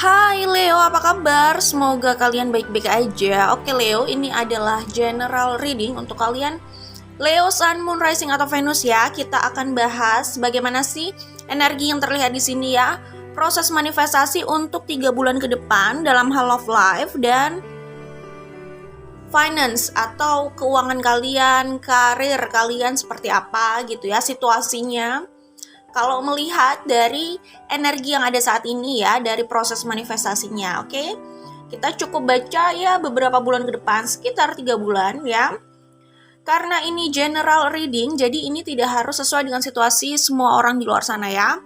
Hai Leo, apa kabar? Semoga kalian baik-baik aja. Oke Leo, ini adalah general reading untuk kalian Leo, Sun, Moon, Rising atau Venus ya. Kita akan bahas bagaimana sih energi yang terlihat di sini ya. Proses manifestasi untuk 3 bulan ke depan dalam hal love life dan finance atau keuangan kalian, karir kalian seperti apa gitu ya situasinya. Kalau melihat dari energi yang ada saat ini ya, dari proses manifestasinya, oke? Kita cukup baca ya beberapa bulan ke depan, sekitar 3 bulan ya. Karena ini general reading, jadi ini tidak harus sesuai dengan situasi semua orang di luar sana ya.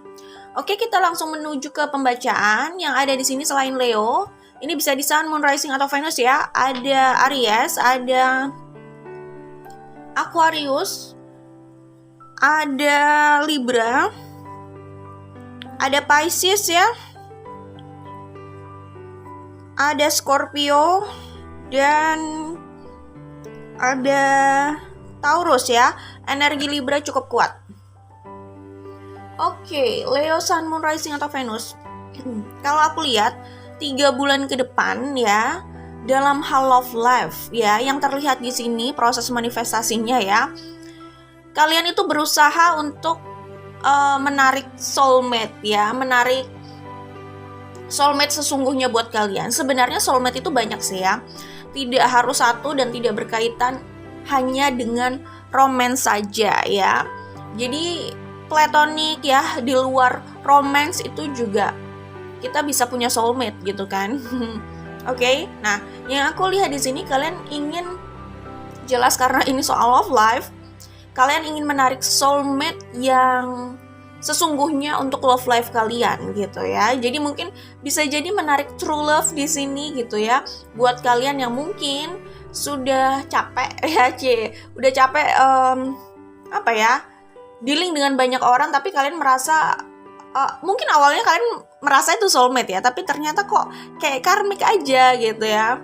Oke, kita langsung menuju ke pembacaan yang ada di sini selain Leo. Ini bisa di Sun, Moon, Rising atau Venus ya. Ada Aries, ada Aquarius, ada Libra, ada Pisces ya, ada Scorpio, dan ada Taurus ya. Energi Libra cukup kuat. Oke, Leo, Sun, Moon, Rising atau Venus. Kalau aku lihat 3 bulan ke depan ya, dalam hal love life ya, yang terlihat di sini proses manifestasinya ya. Kalian itu berusaha untuk menarik soulmate ya, menarik soulmate sesungguhnya buat kalian. Sebenarnya soulmate itu banyak sih ya, tidak harus satu dan tidak berkaitan hanya dengan romance saja ya. Jadi platonik ya, di luar romance itu juga kita bisa punya soulmate gitu kan. Oke, nah yang aku lihat di sini kalian ingin jelas karena ini soal love life. Kalian ingin menarik soulmate yang sesungguhnya untuk love life kalian gitu ya. Jadi mungkin bisa jadi menarik true love di sini gitu ya. Buat kalian yang mungkin sudah capek ya, udah capek dealing dengan banyak orang, tapi kalian merasa mungkin awalnya kalian merasa itu soulmate ya, tapi ternyata kok kayak karmik aja gitu ya.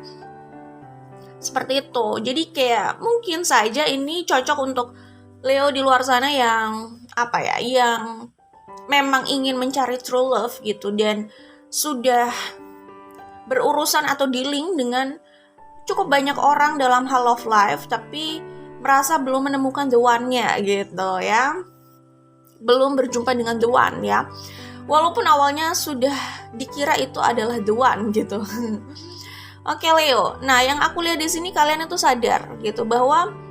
Seperti itu. Jadi kayak mungkin saja ini cocok untuk Leo di luar sana yang yang memang ingin mencari true love gitu dan sudah berurusan atau dealing dengan cukup banyak orang dalam hal love life, tapi merasa belum menemukan the one-nya gitu ya. Belum berjumpa dengan the one ya. Walaupun awalnya sudah dikira itu adalah the one gitu. Oke Leo, nah yang aku lihat di sini kalian itu sadar gitu bahwa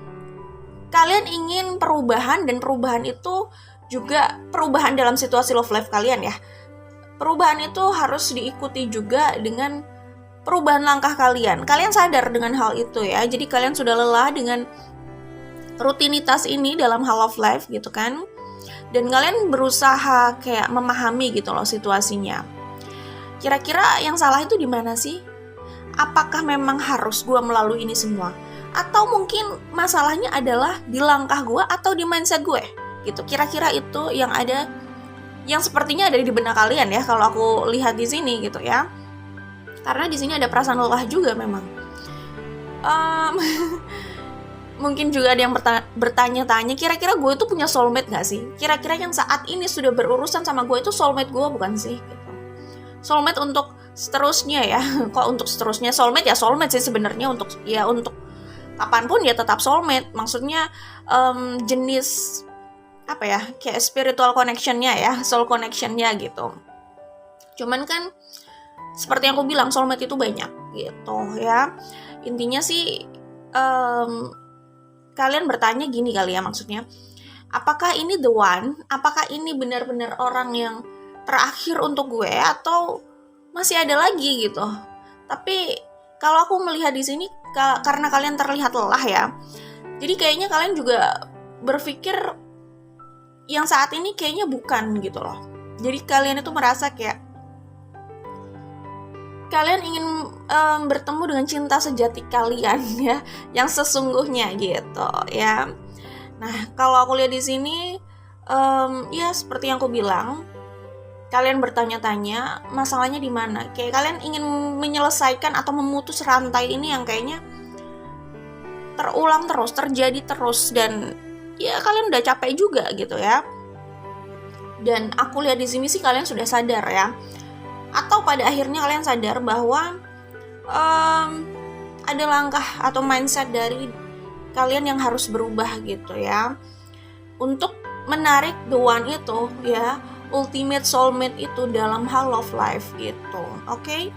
kalian ingin perubahan, dan perubahan itu juga perubahan dalam situasi love life kalian ya. Perubahan itu harus diikuti juga dengan perubahan langkah kalian. Kalian sadar dengan hal itu ya. Jadi kalian sudah lelah dengan rutinitas ini dalam hal love life gitu kan. Dan kalian berusaha kayak memahami gitu loh situasinya. Kira-kira yang salah itu di mana sih? Apakah memang harus gue melalui ini semua? Atau mungkin masalahnya adalah di langkah gue atau di mindset gue gitu. Kira-kira itu yang ada, yang sepertinya ada di benak kalian ya kalau aku lihat di sini gitu ya. Karena di sini ada perasaan lelah juga memang. Mungkin juga ada yang bertanya-tanya, kira-kira gue itu punya soulmate gak sih? Kira-kira yang saat ini sudah berurusan sama gue itu soulmate gue bukan sih? Gitu. Soulmate untuk seterusnya ya. Kok untuk seterusnya? Soulmate ya soulmate sih sebenarnya, untuk kapanpun ya tetap soulmate. Maksudnya jenis kayak spiritual connection-nya ya, soul connection-nya gitu. Cuman kan seperti yang aku bilang, soulmate itu banyak gitu ya. Intinya sih kalian bertanya gini kali ya, maksudnya apakah ini the one? Apakah ini benar-benar orang yang terakhir untuk gue atau masih ada lagi gitu? Tapi kalau aku melihat di sini karena kalian terlihat lelah ya. Jadi kayaknya kalian juga berpikir yang saat ini kayaknya bukan gitu loh. Jadi kalian itu merasa kayak kalian ingin bertemu dengan cinta sejati kalian ya, yang sesungguhnya gitu ya. Nah, kalau aku lihat di sini ya seperti yang aku bilang, kalian bertanya-tanya masalahnya di mana. Kayak kalian ingin menyelesaikan atau memutus rantai ini yang kayaknya terulang terus, terjadi terus, dan ya kalian udah capek juga gitu ya. Dan aku lihat di sini sih kalian sudah sadar ya. Atau pada akhirnya kalian sadar bahwa ada langkah atau mindset dari kalian yang harus berubah gitu ya, untuk menarik the one itu ya, ultimate soulmate itu dalam hal love life gitu. Oke?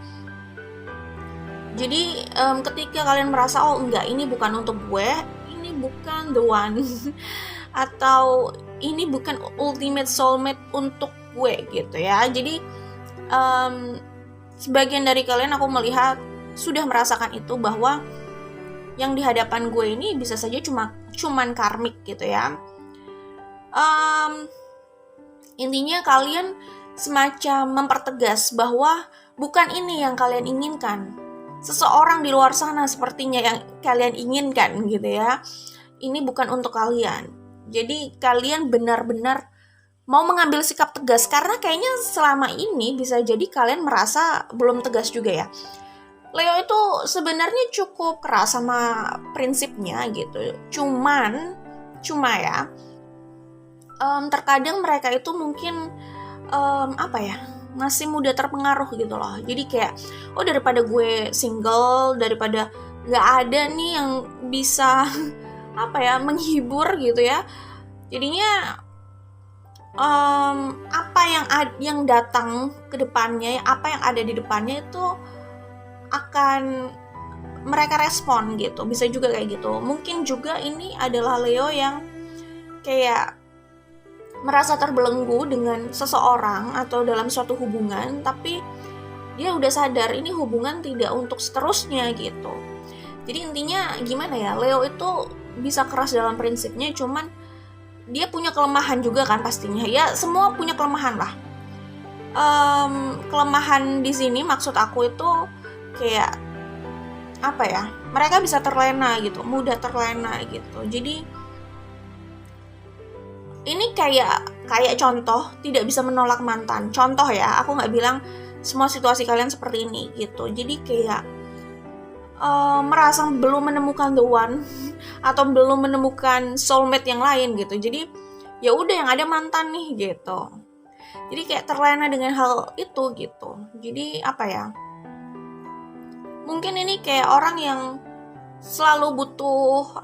Jadi ketika kalian merasa oh enggak, ini bukan untuk gue, ini bukan the one atau ini bukan ultimate soulmate untuk gue gitu ya. Jadi sebagian dari kalian aku melihat sudah merasakan itu, bahwa yang di hadapan gue ini bisa saja cuman karmik gitu ya. Intinya kalian semacam mempertegas bahwa bukan ini yang kalian inginkan. Seseorang di luar sana sepertinya yang kalian inginkan gitu ya. Ini bukan untuk kalian. Jadi kalian benar-benar mau mengambil sikap tegas, karena kayaknya selama ini bisa jadi kalian merasa belum tegas juga ya. Leo itu sebenarnya cukup keras sama prinsipnya gitu. Cuma ya, terkadang mereka itu mungkin masih mudah terpengaruh gitu loh. Jadi kayak daripada gue single, daripada nggak ada nih yang bisa menghibur gitu ya. Jadinya apa yang datang ke depannya, apa yang ada di depannya itu akan mereka respon gitu. Bisa juga kayak gitu. Mungkin juga ini adalah Leo yang kayak merasa terbelenggu dengan seseorang atau dalam suatu hubungan, tapi dia udah sadar ini hubungan tidak untuk seterusnya gitu. Jadi intinya gimana ya, Leo itu bisa keras dalam prinsipnya, cuman dia punya kelemahan juga kan pastinya. Ya semua punya kelemahan lah. Kelemahan di sini maksud aku itu kayak mereka bisa terlena gitu, mudah terlena gitu. Jadi ini kayak contoh tidak bisa menolak mantan. Contoh ya, aku nggak bilang semua situasi kalian seperti ini gitu. Jadi kayak merasa belum menemukan the one atau belum menemukan soulmate yang lain gitu. Jadi ya udah yang ada mantan nih gitu. Jadi kayak terlena dengan hal itu gitu. Jadi mungkin ini kayak orang yang selalu butuh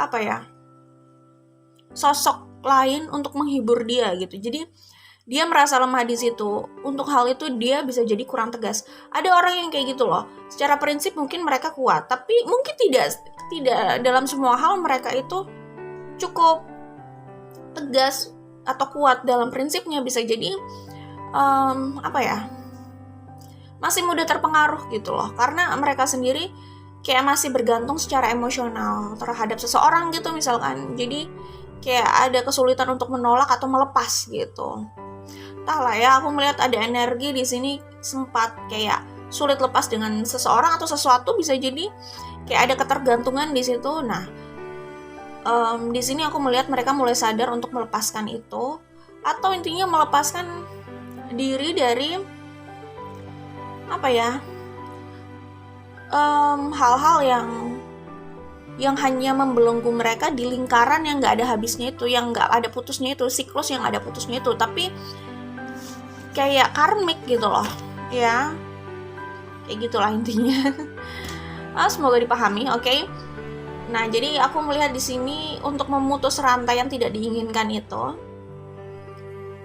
sosok lain untuk menghibur dia gitu. Jadi dia merasa lemah di situ. Untuk hal itu dia bisa jadi kurang tegas. Ada orang yang kayak gitu loh. Secara prinsip mungkin mereka kuat, tapi mungkin tidak dalam semua hal mereka itu cukup tegas atau kuat dalam prinsipnya. Bisa jadi masih mudah terpengaruh gitu loh, karena mereka sendiri kayak masih bergantung secara emosional terhadap seseorang gitu misalkan. Jadi kayak ada kesulitan untuk menolak atau melepas gitu. Entahlah ya, aku melihat ada energi di sini sempat kayak sulit lepas dengan seseorang atau sesuatu, bisa jadi kayak ada ketergantungan di situ. Nah, di sini aku melihat mereka mulai sadar untuk melepaskan itu, atau intinya melepaskan diri dari hal-hal yang hanya membelenggu mereka di lingkaran yang nggak ada habisnya itu, yang nggak ada putusnya itu, siklus yang ada putusnya itu, tapi kayak karmik gitu loh ya, kayak gitulah intinya. Semoga dipahami, oke? Nah, jadi aku melihat di sini untuk memutus rantai yang tidak diinginkan itu,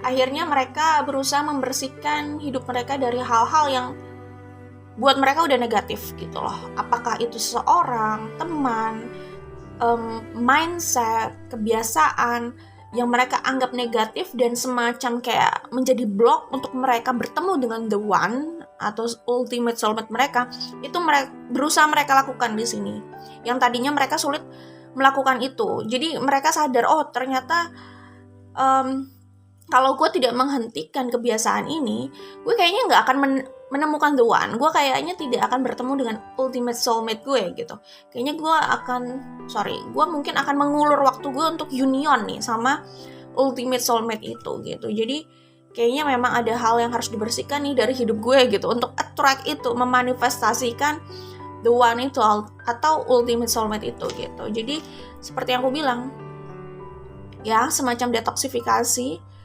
akhirnya mereka berusaha membersihkan hidup mereka dari hal-hal yang buat mereka udah negatif gitu loh. Apakah itu seseorang, teman, mindset, kebiasaan yang mereka anggap negatif dan semacam kayak menjadi blok untuk mereka bertemu dengan the one atau ultimate soulmate mereka. Itu berusaha mereka lakukan di sini. Yang tadinya mereka sulit melakukan itu. Jadi mereka sadar, oh ternyata kalau gue tidak menghentikan kebiasaan ini, gue kayaknya nggak akan menemukan the one. Gue kayaknya tidak akan bertemu dengan ultimate soulmate gue gitu. Kayaknya gue mungkin akan mengulur waktu gue untuk union nih sama ultimate soulmate itu gitu. Jadi kayaknya memang ada hal yang harus dibersihkan nih dari hidup gue gitu, untuk attract itu, memanifestasikan the one itu atau ultimate soulmate itu gitu. Jadi seperti yang aku bilang ya, semacam detoksifikasi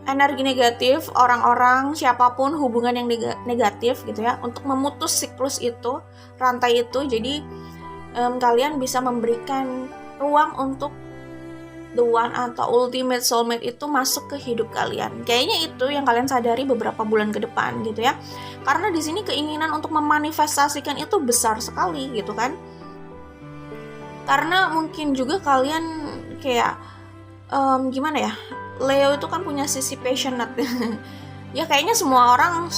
energi negatif, orang-orang, siapapun, hubungan yang negatif gitu ya, untuk memutus siklus itu, rantai itu. Jadi kalian bisa memberikan ruang untuk the one atau ultimate soulmate itu masuk ke hidup kalian. Kayaknya itu yang kalian sadari beberapa bulan ke depan gitu ya. Karena di sini keinginan untuk memanifestasikan itu besar sekali gitu kan. Karena mungkin juga kalian kayak gimana ya, Leo itu kan punya sisi passionate. Ya kayaknya semua orang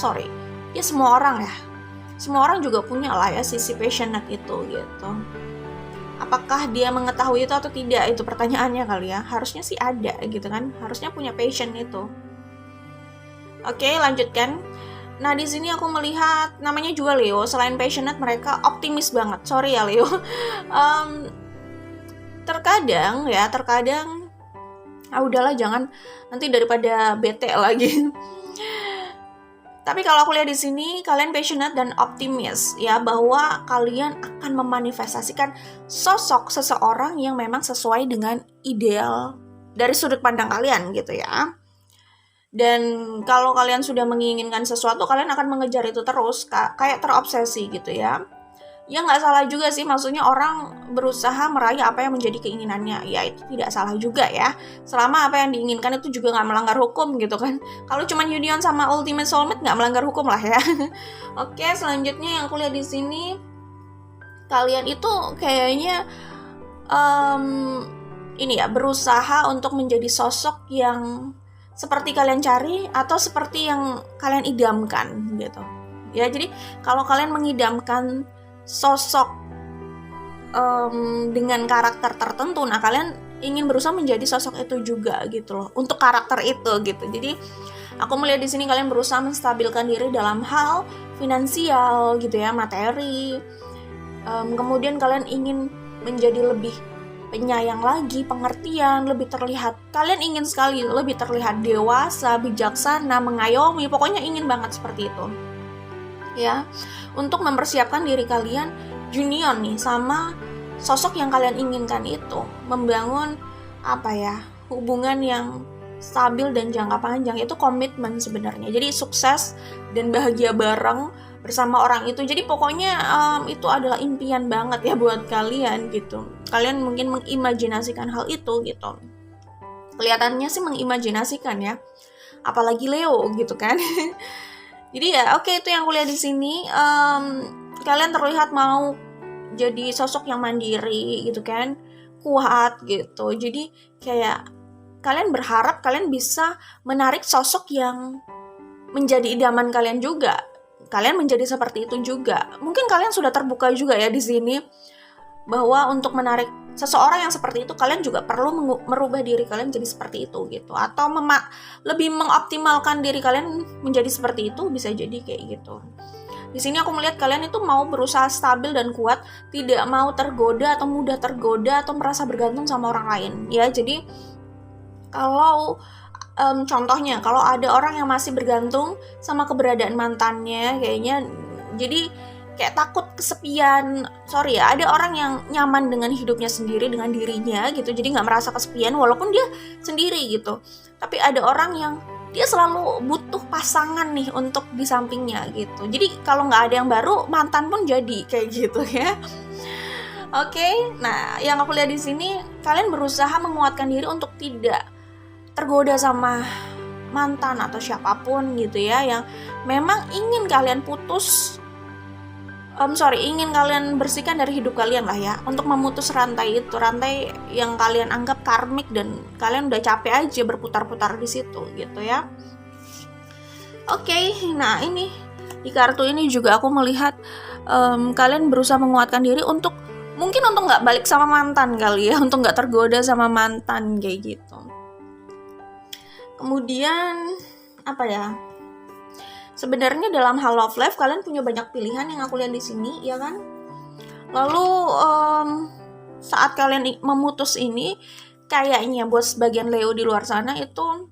juga punya lah ya sisi passionate itu gitu. Apakah dia mengetahui itu atau tidak, itu pertanyaannya kali ya. Harusnya sih ada gitu kan, harusnya punya passion itu. Oke, lanjutkan. Nah, di sini aku melihat namanya juga Leo, selain passionate mereka optimis banget. Sorry ya Leo. Terkadang udahlah, jangan nanti daripada bete lagi. Tapi kalau aku lihat di sini kalian passionate dan optimis ya, bahwa kalian akan memanifestasikan sosok seseorang yang memang sesuai dengan ideal dari sudut pandang kalian gitu ya. Dan kalau kalian sudah menginginkan sesuatu, kalian akan mengejar itu terus, kayak terobsesi gitu ya. Ya nggak salah juga sih, maksudnya orang berusaha meraih apa yang menjadi keinginannya, ya itu tidak salah juga ya, selama apa yang diinginkan itu juga nggak melanggar hukum gitu kan. Kalau cuma union sama ultimate soulmate nggak melanggar hukum lah ya. Oke, selanjutnya yang aku lihat di sini, kalian itu kayaknya ini ya, berusaha untuk menjadi sosok yang seperti kalian cari atau seperti yang kalian idamkan gitu ya. Jadi kalau kalian mengidamkan sosok dengan karakter tertentu, nah kalian ingin berusaha menjadi sosok itu juga gitu loh, untuk karakter itu gitu. Jadi aku melihat di sini kalian berusaha menstabilkan diri dalam hal finansial gitu ya, materi. Kemudian kalian ingin menjadi lebih penyayang lagi, pengertian, lebih terlihat, kalian ingin sekali lebih terlihat dewasa, bijaksana, mengayomi, pokoknya ingin banget seperti itu ya, untuk mempersiapkan diri kalian union nih sama sosok yang kalian inginkan itu, membangun apa ya, hubungan yang stabil dan jangka panjang. Itu komitmen sebenarnya, jadi sukses dan bahagia bareng bersama orang itu. Jadi pokoknya itu adalah impian banget ya buat kalian gitu. Kalian mungkin mengimajinasikan hal itu gitu, kelihatannya sih mengimajinasikan ya, apalagi Leo gitu kan. Jadi ya oke, itu yang aku lihat di sini. Kalian terlihat mau jadi sosok yang mandiri gitu kan, kuat gitu. Jadi kayak kalian berharap kalian bisa menarik sosok yang menjadi idaman kalian juga. Kalian menjadi seperti itu juga. Mungkin kalian sudah terbuka juga ya di sini, bahwa untuk menarik seseorang yang seperti itu kalian juga perlu merubah diri kalian jadi seperti itu gitu, atau lebih mengoptimalkan diri kalian menjadi seperti itu, bisa jadi kayak gitu. Di sini aku melihat kalian itu mau berusaha stabil dan kuat, tidak mau tergoda atau mudah tergoda atau merasa bergantung sama orang lain ya. Jadi kalau contohnya kalau ada orang yang masih bergantung sama keberadaan mantannya, kayaknya jadi kayak takut kesepian. Sorry ya, ada orang yang nyaman dengan hidupnya sendiri, dengan dirinya gitu, jadi nggak merasa kesepian walaupun dia sendiri gitu. Tapi ada orang yang dia selalu butuh pasangan nih untuk di sampingnya gitu. Jadi kalau nggak ada yang baru, mantan pun jadi kayak gitu ya. Oke, nah yang aku lihat di sini, kalian berusaha menguatkan diri untuk tidak tergoda sama mantan atau siapapun gitu ya, yang memang ingin kalian ingin kalian bersihkan dari hidup kalian lah ya, untuk memutus rantai itu, rantai yang kalian anggap karmik dan kalian udah capek aja berputar-putar di situ gitu ya. Oke, nah ini di kartu ini juga aku melihat kalian berusaha menguatkan diri untuk nggak balik sama mantan kali ya, untuk nggak tergoda sama mantan kayak gitu. Kemudian apa ya? Sebenarnya dalam hal love life kalian punya banyak pilihan yang aku lihat di sini ya kan. Lalu saat kalian memutus ini, kayaknya buat sebagian Leo di luar sana itu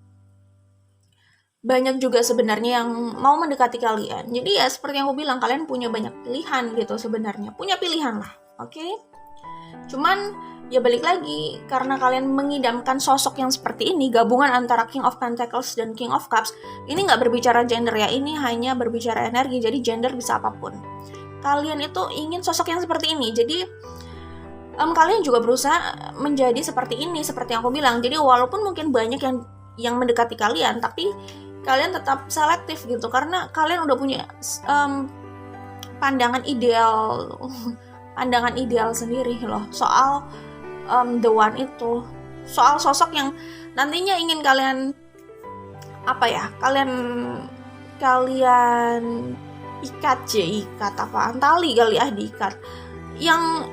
banyak juga sebenarnya yang mau mendekati kalian. Jadi ya seperti yang aku bilang, kalian punya banyak pilihan gitu sebenarnya, punya pilihan lah, oke? Cuman Ya balik lagi, karena kalian mengidamkan sosok yang seperti ini, gabungan antara King of Pentacles dan King of Cups, ini nggak berbicara gender ya, ini hanya berbicara energi, jadi gender bisa apapun. Kalian itu ingin sosok yang seperti ini, jadi kalian juga berusaha menjadi seperti ini, seperti yang aku bilang. Jadi walaupun mungkin banyak yang mendekati kalian, tapi kalian tetap selektif gitu, karena kalian udah punya pandangan ideal sendiri loh soal the one itu, soal sosok yang nantinya ingin kalian kalian ikat apaan, tali kali diikat, yang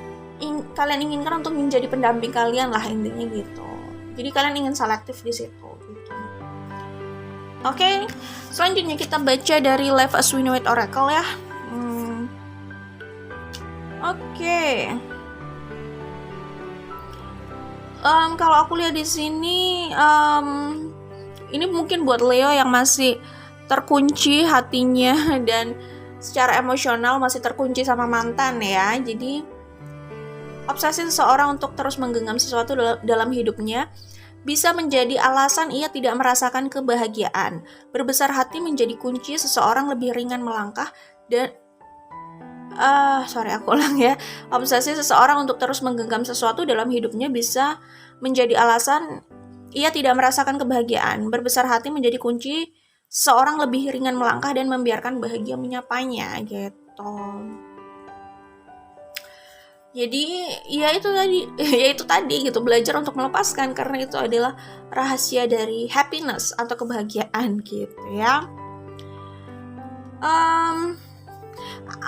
kalian inginkan untuk menjadi pendamping kalian lah, intinya gitu. Jadi kalian ingin selektif di situ gitu. Oke, selanjutnya kita baca dari Life as We Know It Oracle ya. Oke. Kalau aku lihat di sini, ini mungkin buat Leo yang masih terkunci hatinya dan secara emosional masih terkunci sama mantan ya. Jadi obsesi seseorang untuk terus menggenggam sesuatu dalam hidupnya bisa menjadi alasan ia tidak merasakan kebahagiaan. Berbesar hati menjadi kunci seseorang lebih ringan melangkah dan obsesi seseorang untuk terus menggenggam sesuatu dalam hidupnya bisa menjadi alasan ia tidak merasakan kebahagiaan. Berbesar hati menjadi kunci seseorang lebih ringan melangkah dan membiarkan bahagia menyapanya gitu. Jadi ya itu tadi gitu, belajar untuk melepaskan, karena itu adalah rahasia dari happiness atau kebahagiaan gitu ya.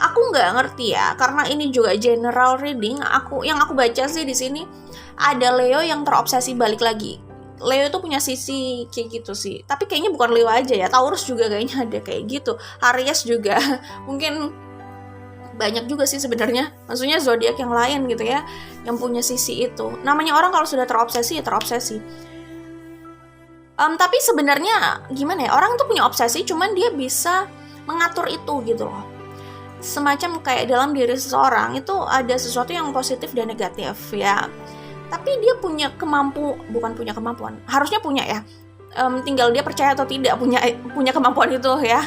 Aku nggak ngerti ya, karena ini juga general reading. Yang aku baca sih di sini ada Leo yang terobsesi balik lagi. Leo itu punya sisi kayak gitu sih, tapi kayaknya bukan Leo aja ya, Taurus juga kayaknya ada kayak gitu, Aries juga mungkin banyak juga sih sebenarnya, maksudnya zodiak yang lain gitu ya, yang punya sisi itu. Namanya orang kalau sudah terobsesi ya terobsesi. Tapi sebenarnya gimana ya, orang tuh punya obsesi, cuman dia bisa mengatur itu gitu loh. Semacam kayak dalam diri seseorang itu ada sesuatu yang positif dan negatif ya. Tapi dia harusnya punya ya. Tinggal dia percaya atau tidak punya kemampuan itu ya.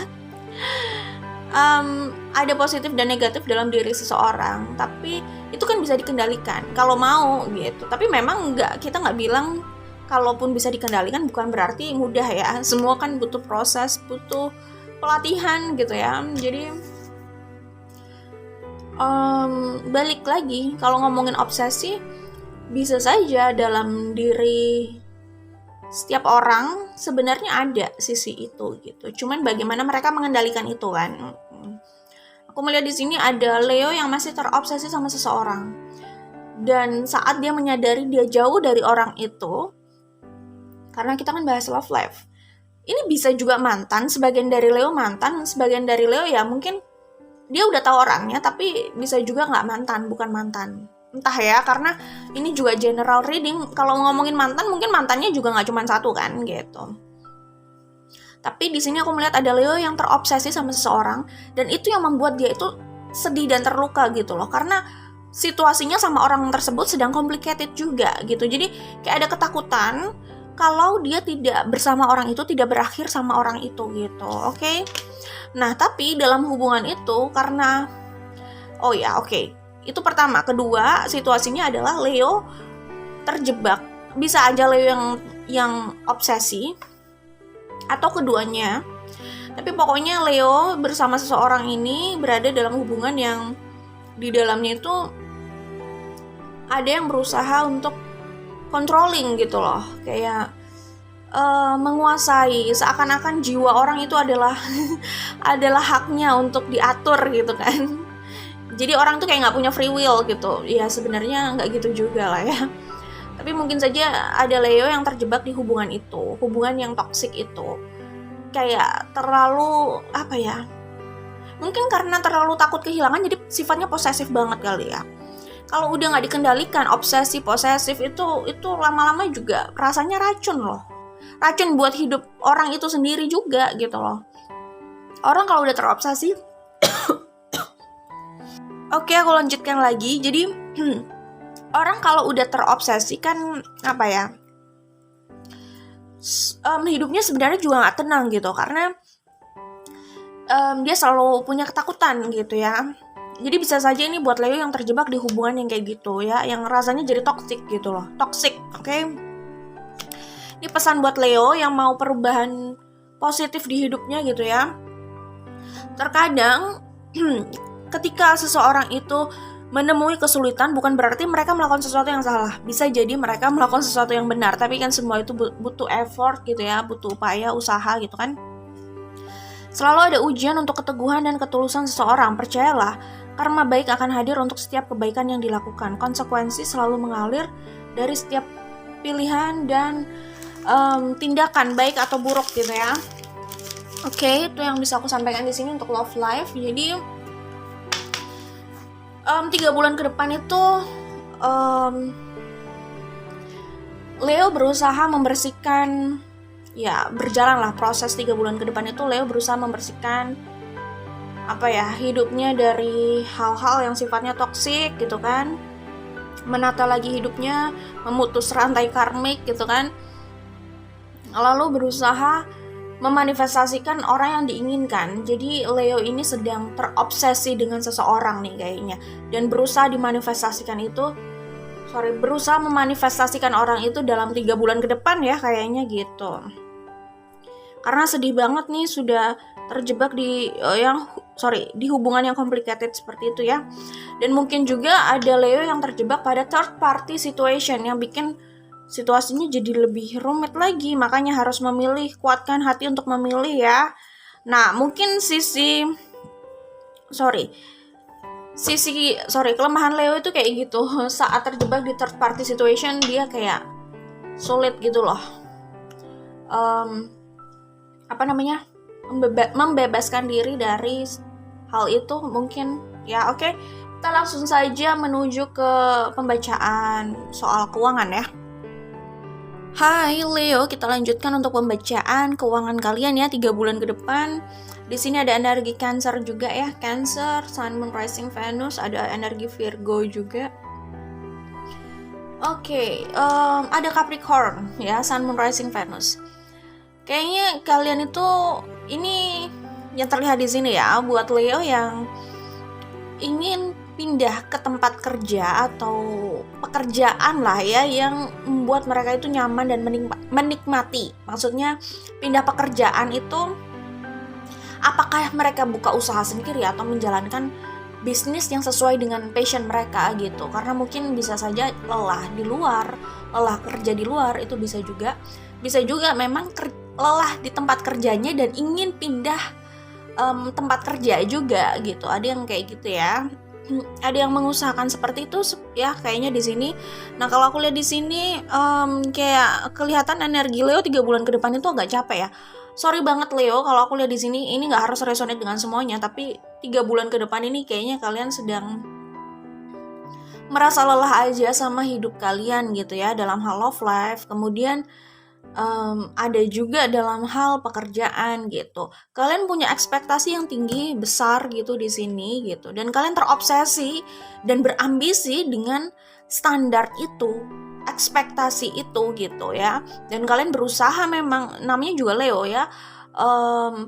Ada positif dan negatif dalam diri seseorang, tapi itu kan bisa dikendalikan kalau mau gitu. Tapi memang kita nggak bilang kalaupun bisa dikendalikan bukan berarti mudah ya. Semua kan butuh proses, butuh pelatihan gitu ya. Jadi balik lagi, kalau ngomongin obsesi, bisa saja dalam diri setiap orang sebenarnya ada sisi itu gitu. Cuman bagaimana mereka mengendalikan itu kan. Aku melihat di sini ada Leo yang masih terobsesi sama seseorang. Dan saat dia menyadari dia jauh dari orang itu, karena kita kan bahas love life, ini bisa juga mantan, sebagian dari Leo mantan, sebagian dari Leo ya mungkin dia udah tahu orangnya, tapi bisa juga nggak mantan, bukan mantan. Entah ya, karena ini juga general reading. Kalau ngomongin mantan, mungkin mantannya juga nggak cuma satu kan, gitu. Tapi di sini aku melihat ada Leo yang terobsesi sama seseorang, dan itu yang membuat dia itu sedih dan terluka gitu loh, karena situasinya sama orang tersebut sedang complicated juga gitu. Jadi kayak ada ketakutan kalau dia tidak bersama orang itu, tidak berakhir sama orang itu gitu, oke? Nah, tapi dalam hubungan itu karena itu pertama. Kedua, situasinya adalah Leo terjebak. Bisa aja Leo yang obsesi atau keduanya. Tapi pokoknya Leo bersama seseorang ini berada dalam hubungan yang di dalamnya itu ada yang berusaha untuk controlling gitu loh. Kayak menguasai, seakan-akan jiwa orang itu adalah adalah haknya untuk diatur gitu kan. Jadi orang tuh kayak nggak punya free will gitu. Ya sebenarnya nggak gitu juga lah ya. Tapi mungkin saja ada Leo yang terjebak di hubungan itu, hubungan yang toksik itu. Kayak terlalu mungkin karena terlalu takut kehilangan, jadi sifatnya posesif banget kali ya. Kalau udah nggak dikendalikan, obsesi posesif itu lama-lama juga rasanya racun loh. Racun buat hidup orang itu sendiri juga gitu loh. Orang kalau udah terobsesi Oke, aku lanjutkan lagi. Jadi orang kalau udah terobsesi kan apa ya, hidupnya sebenarnya juga nggak tenang gitu, karena dia selalu punya ketakutan gitu ya. Jadi bisa saja ini buat Leo yang terjebak di hubungan yang kayak gitu ya, yang rasanya jadi toxic gitu loh, toxic, oke? Ini pesan buat Leo yang mau perubahan positif di hidupnya gitu ya. Terkadang ketika seseorang itu menemui kesulitan, bukan berarti mereka melakukan sesuatu yang salah. Bisa jadi mereka melakukan sesuatu yang benar, tapi kan semua itu butuh effort gitu ya, butuh upaya, usaha gitu kan. Selalu ada ujian untuk keteguhan dan ketulusan seseorang. Percayalah, karma baik akan hadir untuk setiap kebaikan yang dilakukan. Konsekuensi selalu mengalir dari setiap pilihan dan tindakan baik atau buruk gitu ya. Oke, itu yang bisa aku sampaikan di sini untuk love life. Jadi 3 bulan ke depan itu Leo berusaha membersihkan, ya berjalanlah proses 3 bulan ke depan itu Leo berusaha membersihkan hidupnya dari hal-hal yang sifatnya toksik gitu kan, menata lagi hidupnya, memutus rantai karmik gitu kan, lalu berusaha memanifestasikan orang yang diinginkan. Jadi Leo ini sedang terobsesi dengan seseorang nih kayaknya, dan berusaha memanifestasikan orang itu dalam 3 bulan ke depan ya kayaknya gitu. Karena sedih banget nih sudah terjebak di hubungan yang complicated seperti itu ya. Dan mungkin juga ada Leo yang terjebak pada third party situation yang bikin situasinya jadi lebih rumit lagi, makanya harus memilih, kuatkan hati untuk memilih ya. Nah, mungkin kelemahan Leo itu kayak gitu. Saat terjebak di third party situation, dia kayak sulit gitu loh. Membebaskan diri dari hal itu mungkin ya. Oke, kita langsung saja menuju ke pembacaan soal keuangan ya. Hai Leo, kita lanjutkan untuk pembacaan keuangan kalian ya 3 bulan ke depan. Di sini ada energi Cancer juga ya, Cancer, Sun, Moon, Rising, Venus, ada energi Virgo juga. Oke, ada Capricorn ya, Sun, Moon, Rising, Venus. Kayaknya kalian itu ini yang terlihat di sini ya, buat Leo yang ingin pindah ke tempat kerja atau pekerjaan lah ya yang membuat mereka itu nyaman dan menikmati. Maksudnya pindah pekerjaan itu apakah mereka buka usaha sendiri atau menjalankan bisnis yang sesuai dengan passion mereka gitu. Karena mungkin bisa saja lelah kerja di luar itu bisa juga memang lelah di tempat kerjanya dan ingin pindah tempat kerja juga gitu. Ada yang kayak gitu ya. Ada yang mengusahakan seperti itu ya kayaknya di sini. Nah, kalau aku lihat di sini kayak kelihatan energi Leo 3 bulan ke depan itu agak capek ya. Sorry banget Leo kalau aku lihat di sini, ini nggak harus resonate dengan semuanya, tapi 3 bulan ke depan ini kayaknya kalian sedang merasa lelah aja sama hidup kalian gitu ya dalam hal love life. Kemudian ada juga dalam hal pekerjaan gitu. Kalian punya ekspektasi yang tinggi, besar gitu di sini gitu. Dan kalian terobsesi dan berambisi dengan standar itu, ekspektasi itu gitu ya. Dan kalian berusaha, memang namanya juga Leo ya,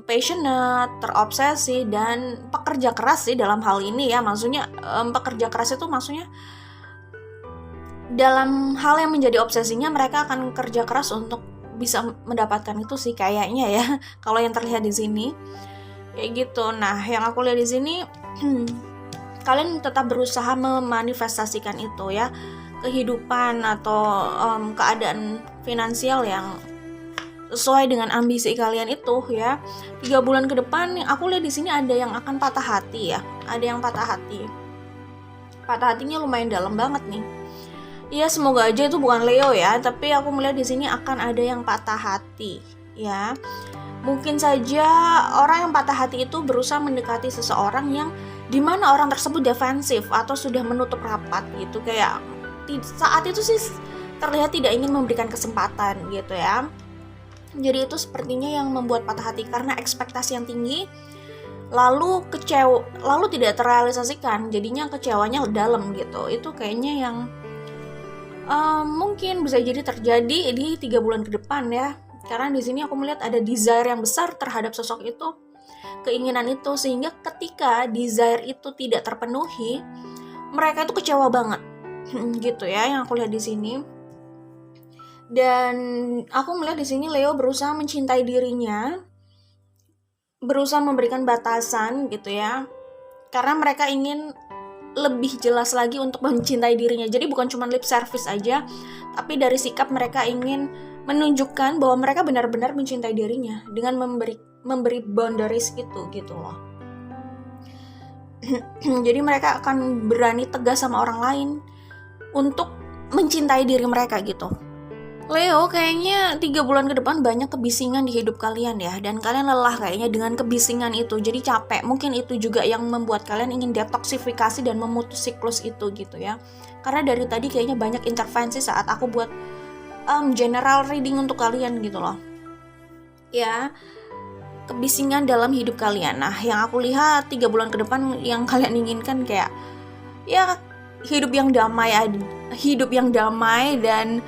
passionate, terobsesi dan pekerja keras sih dalam hal ini ya. Maksudnya pekerja keras itu maksudnya dalam hal yang menjadi obsesinya mereka akan kerja keras untuk bisa mendapatkan itu sih kayaknya ya. Kalau yang terlihat di sini kayak gitu. Nah, yang aku lihat di sini kalian tetap berusaha memanifestasikan itu ya, kehidupan atau keadaan finansial yang sesuai dengan ambisi kalian itu ya. 3 bulan ke depan aku lihat di sini ada yang akan patah hati ya. Ada yang patah hati. Patah hatinya lumayan dalam banget nih. Ya semoga aja itu bukan Leo ya, tapi aku melihat di sini akan ada yang patah hati ya. Mungkin saja orang yang patah hati itu berusaha mendekati seseorang yang dimana orang tersebut defensif atau sudah menutup rapat gitu, kayak saat itu sih terlihat tidak ingin memberikan kesempatan gitu ya. Jadi itu sepertinya yang membuat patah hati karena ekspektasi yang tinggi, lalu tidak terrealisasikan, jadinya kecewanya dalam gitu. Itu kayaknya yang Mungkin bisa jadi terjadi di 3 bulan ke depan ya. Karena di sini aku melihat ada desire yang besar terhadap sosok itu, keinginan itu, sehingga ketika desire itu tidak terpenuhi, mereka itu kecewa banget. Gitu ya yang aku lihat di sini. Dan aku melihat di sini Leo berusaha mencintai dirinya, berusaha memberikan batasan gitu ya. Karena mereka ingin lebih jelas lagi untuk mencintai dirinya. Jadi bukan cuma lip service aja, tapi dari sikap mereka ingin menunjukkan bahwa mereka benar-benar mencintai dirinya dengan memberi boundaries gitu loh. Jadi mereka akan berani tegas sama orang lain untuk mencintai diri mereka gitu. Leo, kayaknya 3 bulan ke depan banyak kebisingan di hidup kalian ya. Dan kalian lelah kayaknya dengan kebisingan itu. Jadi capek. Mungkin itu juga yang membuat kalian ingin detoksifikasi dan memutus siklus itu gitu ya. Karena dari tadi kayaknya banyak intervensi saat aku buat general reading untuk kalian gitu loh. Ya, kebisingan dalam hidup kalian. Nah, yang aku lihat 3 bulan ke depan yang kalian inginkan kayak ya hidup yang damai dan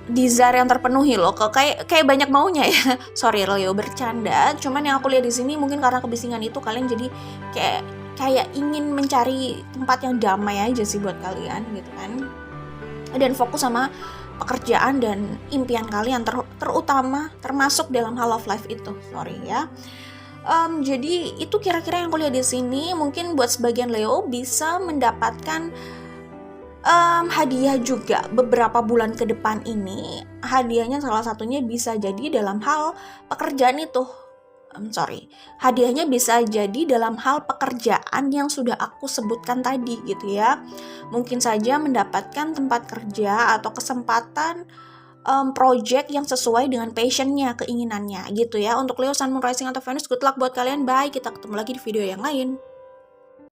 desire yang terpenuhi loh. Kayak banyak maunya ya. Sorry Leo, bercanda. Cuman yang aku lihat di sini mungkin karena kebisingan itu kalian jadi kayak ingin mencari tempat yang damai aja sih buat kalian gitu kan. Dan fokus sama pekerjaan dan impian kalian terutama termasuk dalam hal love life itu. Sorry ya. Jadi itu kira-kira yang aku lihat di sini. Mungkin buat sebagian Leo bisa mendapatkan hadiah juga beberapa bulan ke depan ini. Hadiahnya salah satunya bisa jadi dalam hal pekerjaan itu. Hadiahnya bisa jadi dalam hal pekerjaan yang sudah aku sebutkan tadi gitu ya. Mungkin saja mendapatkan tempat kerja atau kesempatan project yang sesuai dengan passionnya, keinginannya gitu ya. Untuk Leo, Sun, Moon, Rising atau Venus, good luck buat kalian. Bye, kita ketemu lagi di video yang lain.